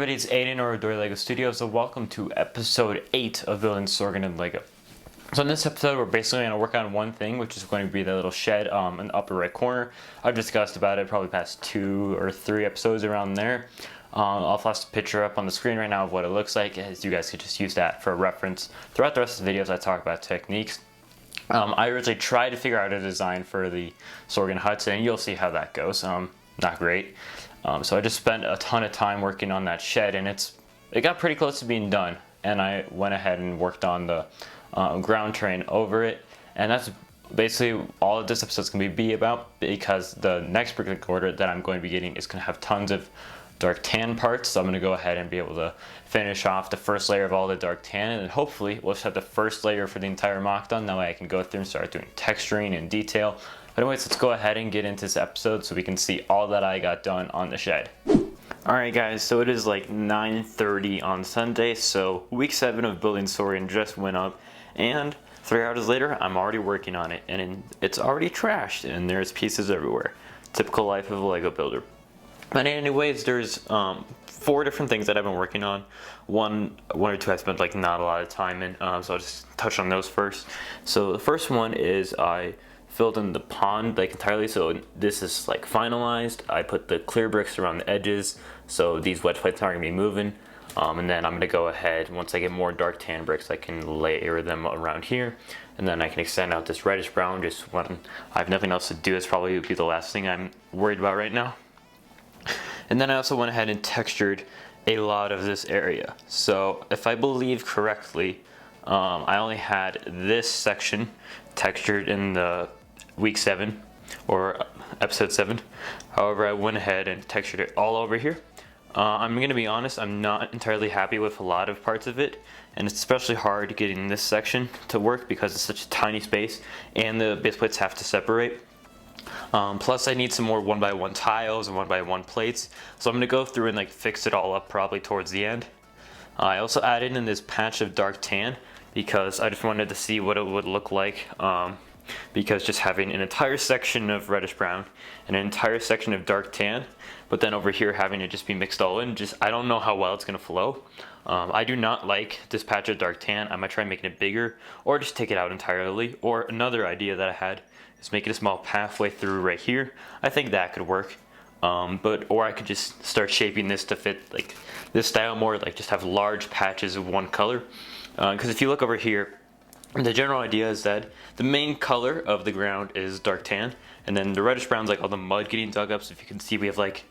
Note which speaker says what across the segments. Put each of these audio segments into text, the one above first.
Speaker 1: everybody, it's Aiden or Adorier LEGO Studios, so welcome to episode 8 of Building Sorgan and LEGO. So in this episode, we're basically going to work on one thing, which is going to be the little shed in the upper right corner. I've discussed about it probably past 2 or 3 episodes around there. I'll flash the picture up on the screen right now of what it looks like, as you guys could just use that for reference. Throughout the rest of the videos, I talk about techniques. I originally tried to figure out a design for the Sorgan huts, and you'll see how that goes. Not great. So I just spent a ton of time working on that shed, and it got pretty close to being done. And I went ahead and worked on the ground terrain over it, and that's basically all of this episode's going to be about, because the next brick order that I'm going to be getting is going to have tons of dark tan parts. So I'm going to go ahead and be able to finish off the first layer of all the dark tan, and then hopefully we'll just have the first layer for the entire mock done. That way I can go through and start doing texturing and detail. But anyways, let's go ahead and get into this episode so we can see all that I got done on the shed. Alright guys, so it is like 9:30 on Sunday, so week 7 of Building Sorgan just went up, and 3 hours later I'm already working on it, and it's already trashed and there's pieces everywhere. Typical life of a Lego builder. But anyways, there's 4 different things that I've been working on. One or two I spent like not a lot of time in, so I'll just touch on those first. So the first one is I filled in the pond like entirely, so this is like finalized. I put the clear bricks around the edges, so these wedge plates aren't gonna be moving. And then I'm gonna go ahead, once I get more dark tan bricks, I can layer them around here, and then I can extend out this reddish brown just when I have nothing else to do. It's probably would be the last thing I'm worried about right now. And then I also went ahead and textured a lot of this area. So if I believe correctly, I only had this section textured in the week 7 or episode 7. However, I went ahead and textured it all over here. I'm gonna be honest, I'm not entirely happy with a lot of parts of it, and it's especially hard getting this section to work because it's such a tiny space and the base plates have to separate. Plus I need some more 1x1 tiles and 1x1 plates, so I'm gonna go through and like fix it all up probably towards the end. I also added in this patch of dark tan because I just wanted to see what it would look like, because just having an entire section of reddish brown and an entire section of dark tan, but then over here having it just be mixed all in, I don't know how well it's gonna flow. I do not like this patch of dark tan. I might try making it bigger or just take it out entirely, or another idea that I had is making a small pathway through right here. I think that could work. Or I could just start shaping this to fit like this style more, like just have large patches of one color. Because if you look over here, the general idea is that the main color of the ground is dark tan, and then the reddish brown is like all the mud getting dug up. So if you can see, we have like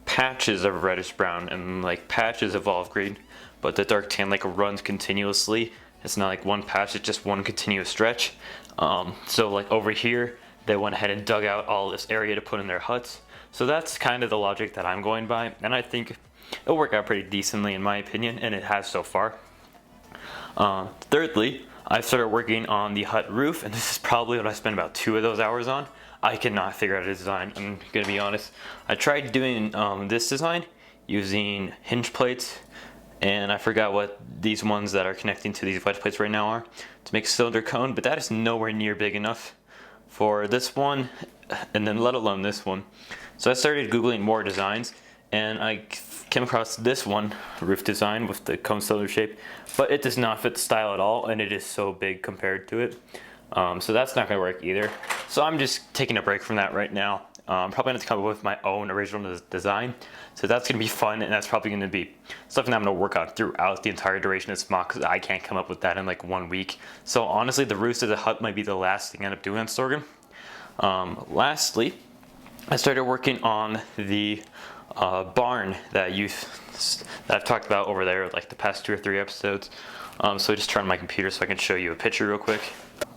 Speaker 1: patches of reddish brown and like patches of olive green, but the dark tan like runs continuously. It's not like one patch, it's just one continuous stretch. So like over here, they went ahead and dug out all this area to put in their huts. So that's kind of the logic that I'm going by, and I think it'll work out pretty decently in my opinion, and it has so far. Thirdly, I started working on the hut roof, and this is probably what I spent about 2 of those hours on. I cannot figure out a design, I'm gonna be honest. I tried doing this design using hinge plates, and I forgot what these ones that are connecting to these wedge plates right now are, to make a cylinder cone, but that is nowhere near big enough for this one, and then let alone this one. So I started Googling more designs, and I came across this one roof design with the cone cylinder shape, but it does not fit the style at all, and it is so big compared to it. So that's not gonna work either. So I'm just taking a break from that right now. I'm probably gonna have to come up with my own original design. So that's gonna be fun, and that's probably gonna be something that I'm gonna work on throughout the entire duration of this mock, because I can't come up with that in like 1 week. So honestly, the roofs of the hut might be the last thing I end up doing on Sorgan. Lastly, I started working on the barn that I've talked about over there like the past 2 or 3 episodes. So I just turned on my computer so I can show you a picture real quick.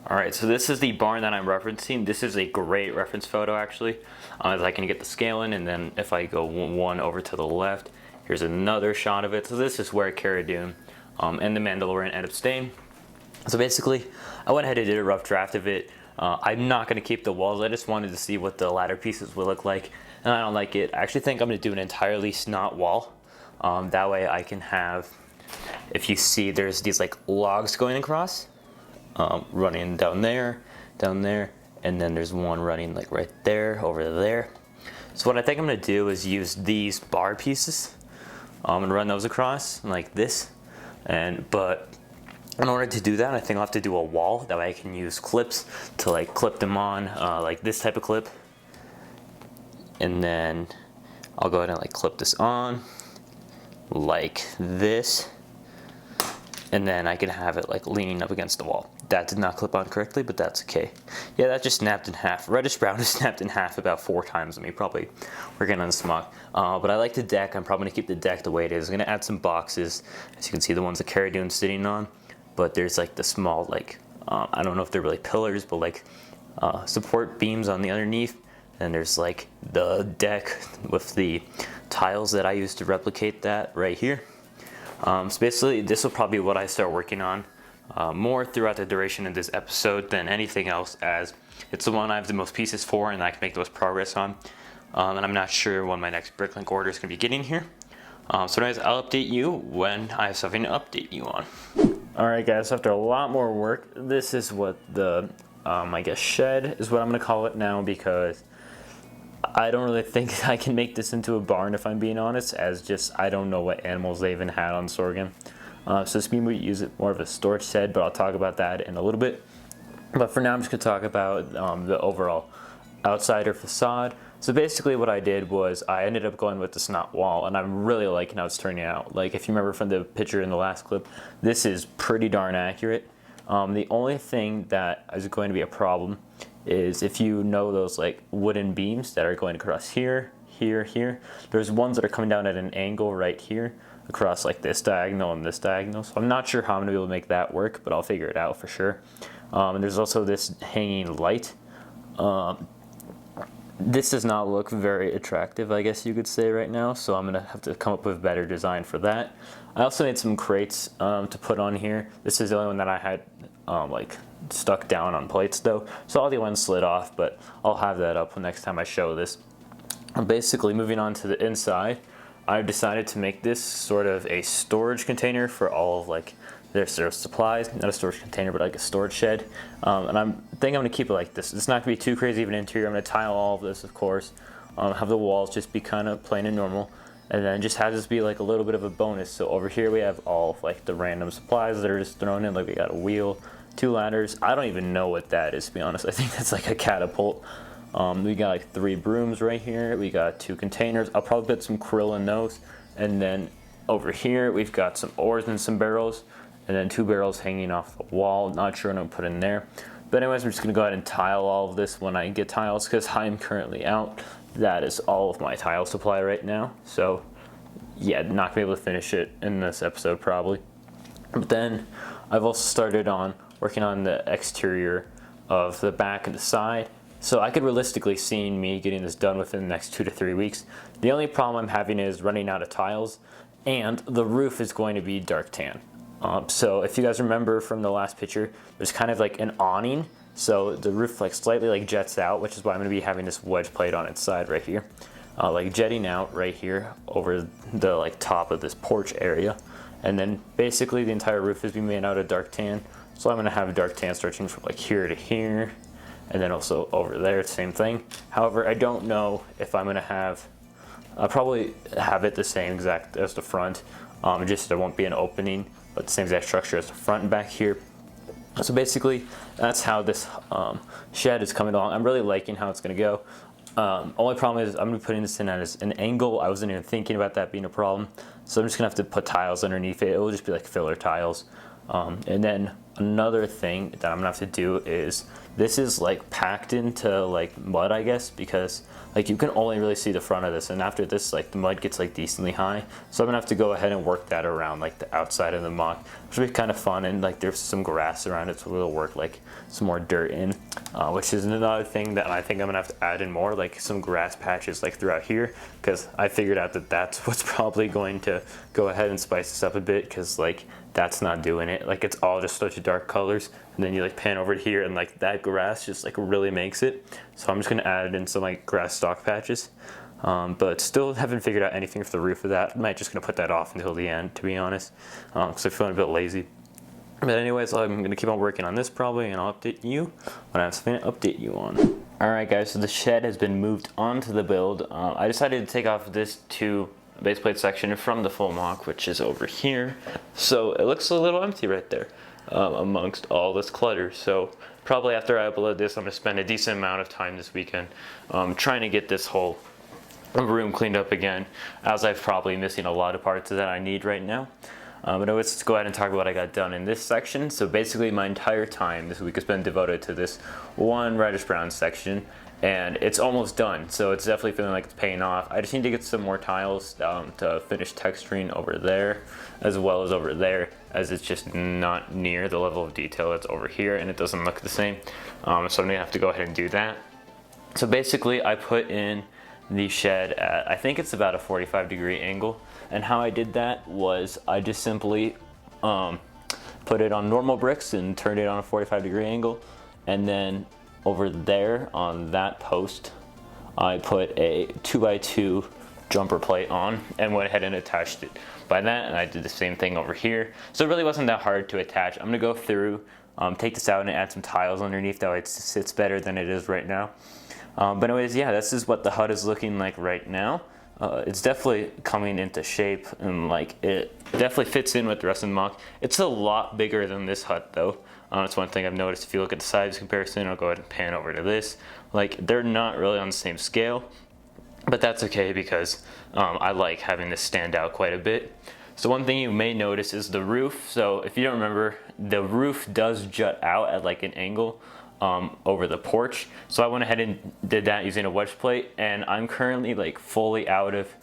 Speaker 1: Alright, so this is the barn that I'm referencing. This is a great reference photo actually, as I can get the scale in, and then if I go one over to the left, here's another shot of it. So this is where Cara Dune and the Mandalorian end up staying. So basically, I went ahead and did a rough draft of it. I'm not going to keep the walls, I just wanted to see what the ladder pieces would look like, and I don't like it. I actually think I'm going to do an entirely snot wall. That way I can have, if you see, there's these like logs going across, running down there, and then there's one running like right there, over there. So what I think I'm going to do is use these bar pieces and run those across like this. But in order to do that, I think I'll have to do a wall. That way I can use clips to like clip them on, like this type of clip. And then I'll go ahead and like clip this on like this. And then I can have it like leaning up against the wall. That did not clip on correctly, but that's okay. Yeah, that just snapped in half. Reddish brown is snapped in half about 4 times on me, probably working on the smock. But I like the deck. I'm probably gonna keep the deck the way it is. I'm gonna add some boxes. As you can see, the ones that Cara Dune's sitting on. But there's like the small, like, I don't know if they're really pillars, but like support beams on the underneath. And there's like the deck with the tiles that I use to replicate that right here. So basically, this will probably be what I start working on more throughout the duration of this episode than anything else, as it's the one I have the most pieces for and I can make the most progress on. And I'm not sure when my next Bricklink order is going to be getting here. So anyways, I'll update you when I have something to update you on. Alright guys, after a lot more work, this is what the, I guess shed is what I'm going to call it now, because I don't really think I can make this into a barn, if I'm being honest, as just I don't know what animals they even had on Sorgan. So this means we use it more of a storage shed, but I'll talk about that in a little bit. But for now, I'm just going to talk about the overall outsider facade. So basically what I did was I ended up going with the snot wall, and I'm really liking how it's turning out. Like if you remember from the picture in the last clip, this is pretty darn accurate. The only thing that is going to be a problem is if you know those like wooden beams that are going across here, here, here. There's ones that are coming down at an angle right here across like this diagonal and this diagonal. So I'm not sure how I'm gonna be able to make that work, but I'll figure it out for sure. And there's also this hanging light. This does not look very attractive, I guess you could say right now, so I'm gonna have to come up with a better design for that. I also made some crates to put on here. This is the only one that I had like stuck down on plates though, so all the ones slid off, but I'll have that up next time I show this. Basically, moving on to the inside, I've decided to make this sort of a storage container for all of like their supplies. Not a storage container, but like a storage shed. And I think I'm gonna keep it like this. It's not gonna be too crazy of an interior. I'm gonna tile all of this, of course. Have the walls just be kind of plain and normal, and then just have this be like a little bit of a bonus. So over here we have all of like the random supplies that are just thrown in. Like we got a wheel, 2 ladders. I don't even know what that is, to be honest. I think that's like a catapult. We got like 3 brooms right here. We got 2 containers. I'll probably put some krill in those. And then over here we've got some oars and some barrels, and then 2 barrels hanging off the wall. Not sure what I'm gonna put in there. But anyways, I'm just gonna go ahead and tile all of this when I get tiles, because I'm currently out. That is all of my tile supply right now. So yeah, not gonna be able to finish it in this episode probably. But then I've also started on working on the exterior of the back and the side. So I could realistically see me getting this done within the next 2 to 3 weeks. The only problem I'm having is running out of tiles, and the roof is going to be dark tan. So if you guys remember from the last picture, there's kind of like an awning. So the roof like slightly like jets out, which is why I'm gonna be having this wedge plate on its side right here. Like jetting out right here over the like top of this porch area. And then basically the entire roof is being made out of dark tan. So I'm gonna have dark tan stretching from like here to here. And then also over there, same thing. However, I don't know if I'm gonna have, I'll probably have it the same exact as the front. Just there won't be an opening, but the same exact structure as the front and back here. So basically, that's how this shed is coming along. I'm really liking how it's gonna go. Only problem is I'm gonna be putting this in as an angle. I wasn't even thinking about that being a problem. So I'm just gonna have to put tiles underneath it. It will just be like filler tiles. And then another thing that I'm gonna have to do is, this is like packed into like mud, I guess, because like you can only really see the front of this, and after this like the mud gets like decently high. So I'm gonna have to go ahead and work that around like the outside of the muck, which will be kind of fun. And like there's some grass around it, so we'll work like some more dirt in, which is another thing that I think I'm gonna have to add in more, like some grass patches like throughout here, because I figured out that that's what's probably going to go ahead and spice this up a bit, because like that's not doing it. Like it's all just such dark colors, and then you like pan over to here and like that grass just like really makes it. So I'm just gonna add in some like grass stalk patches, but still haven't figured out anything for the roof of that. I might just gonna put that off until the end, to be honest, because I'm feeling a bit lazy. But anyways, I'm gonna keep on working on this probably, and I'll update you when I have something to update you on. Alright guys, so the shed has been moved onto the build. I decided to take off this 2 base plate section from the full mock, which is over here. So it looks a little empty right there amongst all this clutter. So probably after I upload this, I'm gonna spend a decent amount of time this weekend trying to get this whole room cleaned up again, as I'm probably missing a lot of parts that I need right now. But let's go ahead and talk about what I got done in this section. So basically my entire time this week has been devoted to this one reddish brown section, and it's almost done. So it's definitely feeling like it's paying off. I just need to get some more tiles to finish texturing over there as well as over there, as it's just not near the level of detail that's over here and it doesn't look the same. So I'm gonna have to go ahead and do that. So basically I put in the shed at, I think it's about a 45-degree angle, and how I did that was I just simply put it on normal bricks and turned it on a 45-degree angle, and then over there on that post I put a 2x2 jumper plate on and went ahead and attached it by that, and I did the same thing over here. So it really wasn't that hard to attach. I'm gonna go through, take this out and add some tiles underneath, that way it sits better than it is right now. But anyways, yeah, this is what the hut is looking like right now. It's definitely coming into shape, and like it definitely fits in with the rest of the mock. It's a lot bigger than this hut though. That's one thing I've noticed. If you look at the size comparison, I'll go ahead and pan over to this. Like, they're not really on the same scale, but that's okay because I like having this stand out quite a bit. So one thing you may notice is the roof. So if you don't remember, the roof does jut out at like an angle over the porch. So I went ahead and did that using a wedge plate, and I'm currently like fully out of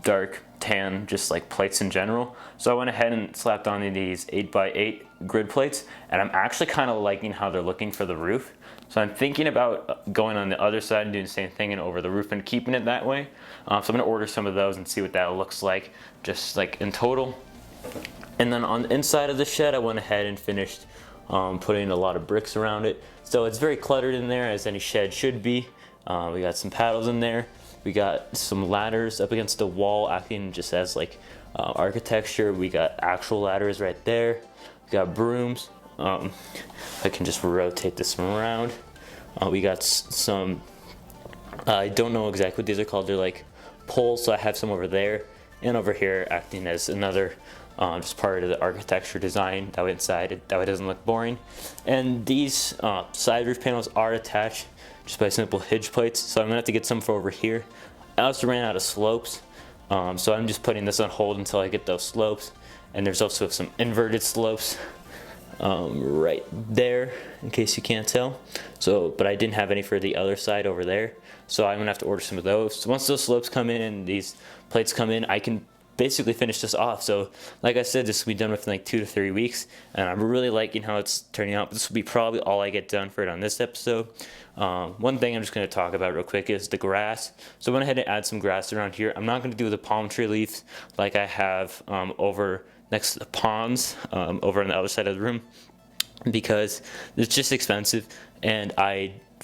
Speaker 1: dark tan, just like plates in general. So I went ahead and slapped on these 8x8 grid plates, and I'm actually kind of liking how they're looking for the roof. So I'm thinking about going on the other side and doing the same thing and over the roof and keeping it that way. So I'm gonna order some of those and see what that looks like, just like in total. And then on the inside of the shed, I went ahead and finished putting a lot of bricks around it. So it's very cluttered in there, as any shed should be. We got some paddles in there. We got some ladders up against the wall, acting just as like architecture. We got actual ladders right there. We got brooms. I can just rotate this around. We got some, I don't know exactly what these are called. They're like poles, so I have some over there and over here, acting as another just part of the architecture design, that way inside, that way it doesn't look boring. And these side roof panels are attached just by simple hinge plates, so I'm gonna have to get some for over here. I also ran out of slopes, so I'm just putting this on hold until I get those slopes. And there's also some inverted slopes right there, in case you can't tell. So, but I didn't have any for the other side over there, so I'm gonna have to order some of those. So once those slopes come in and these plates come in, I can basically finish this off. So like I said, this will be done within like 2 to 3 weeks, and I'm really liking how it's turning out. This will be probably all I get done for it on this episode. One thing I'm just going to talk about real quick is the grass. So I went ahead and add some grass around here. I'm not going to do the palm tree leaves like I have over next to the ponds over on the other side of the room, because it's just expensive, and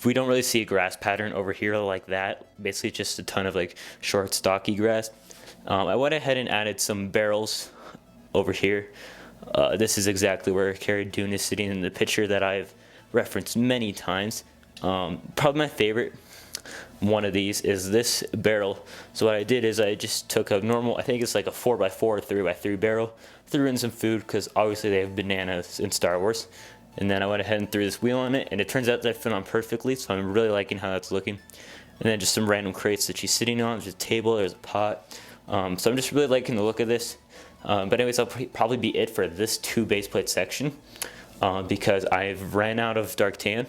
Speaker 1: we don't really see a grass pattern over here like that. Basically just a ton of like short stocky grass. I went ahead and added some barrels over here. This is exactly where Cara Dune is sitting in the picture that I've referenced many times. Probably my favorite one of these is this barrel. So what I did is I just took a normal, I think it's like a 4x4 3x3 barrel, threw in some food because obviously they have bananas in Star Wars, and then I went ahead and threw this wheel on it, and it turns out that it fit on perfectly, so I'm really liking how that's looking. And then just some random crates that she's sitting on. There's a table, there's a pot. So I'm just really liking the look of this. But anyways, that'll probably be it for this 2 base plate section, because I've ran out of dark tan,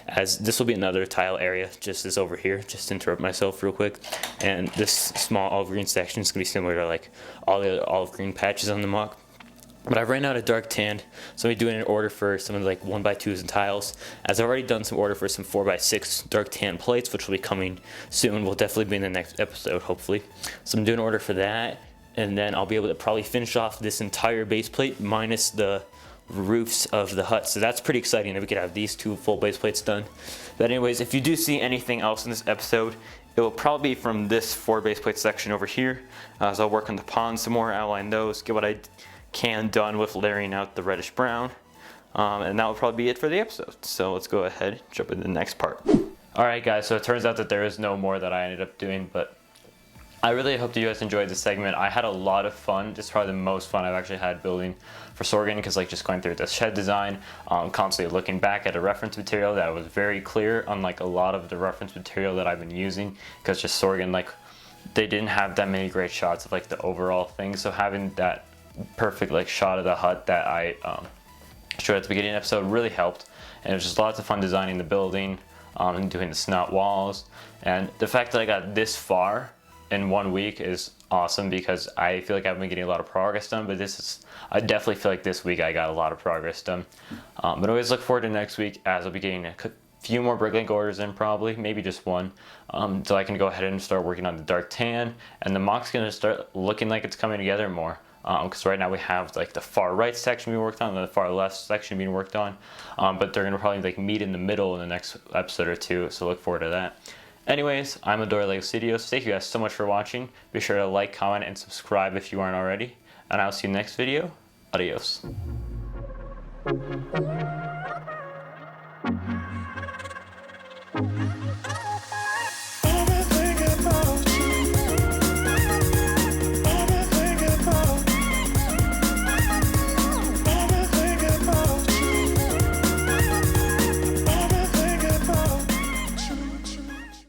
Speaker 1: as this will be another tile area just as over here, just to interrupt myself real quick. And this small olive green section is going to be similar to like all the other olive green patches on the mock. But I've ran out of dark tan, so I'm doing an order for some of the like 1x2s and tiles, as I've already done some order for some 4x6 dark tan plates, which will be coming soon. Will definitely be in the next episode, hopefully. So I'm doing an order for that, and then I'll be able to probably finish off this entire base plate minus the roofs of the hut. So that's pretty exciting that we could have these 2 full base plates done. But anyways, if you do see anything else in this episode, it will probably be from this 4 base plate section over here. So I'll work on the ponds some more, outline those, get what I can done with layering out the reddish brown, and that will probably be it for the episode. So let's go ahead and jump into the next part. Alright guys, so it turns out that there is no more that I ended up doing, but I really hope that you guys enjoyed this segment. I had a lot of fun. Just probably the most fun I've actually had building for Sorgan, because like just going through the shed design, constantly looking back at a reference material that was very clear, unlike a lot of the reference material that I've been using, because just Sorgan, like, they didn't have that many great shots of like the overall thing. So having that perfect like shot of the hut that I showed at the beginning of the episode really helped. And it was just lots of fun designing the building and doing the snot walls. And the fact that I got this far in 1 week is awesome, because I feel like I've been getting a lot of progress done, but I definitely feel like this week I got a lot of progress done. But always look forward to next week, as I'll be getting a few more bricklink orders in, probably, maybe just one, so I can go ahead and start working on the dark tan, and the mock's gonna start looking like it's coming together more. Because right now we have like the far right section being worked on and the far left section being worked on, but they're gonna probably like meet in the middle in the next episode or two, so look forward to that. Anyways, I'm Adorier Lego Studios. Thank you guys so much for watching. Be sure to like, comment, and subscribe if you aren't already, and I'll see you next video. Adios.
Speaker 2: Thank you.